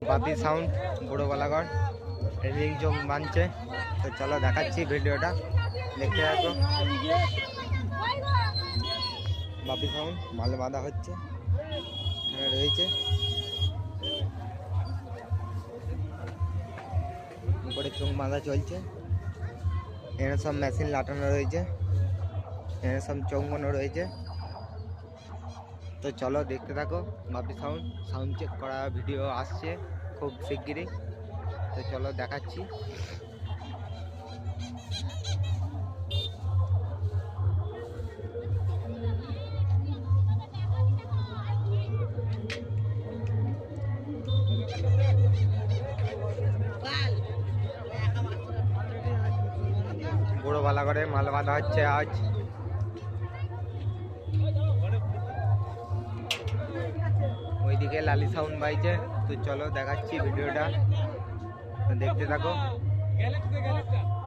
বাপি sound বড় Balagarh ring জং বানছে। তো চলো দেখাচ্ছি ভিডিওটা, দেখতে থাকো। বাপি সাউন্ড মাল বাঁধা হচ্ছে, এখানে রয়েছে উপরে চোখ বাঁধা চলছে। এখানে সব মেশিন লাটানো রয়েছে, এখানে সব চোখ রয়েছে। তো চলো দেখতে থাকো। বাপি সাউন্ড চেক করা ভিডিও আসছে খুব শিগগিরই। তো চলো দেখাচ্ছি। বড় বালাগড়ে মাল বাঁধা হচ্ছে আজ। ওইদিকে লালি সাউন্ড বাইছে। তো চলো দেখাচ্ছি ভিডিওটা, দেখতে থাকো।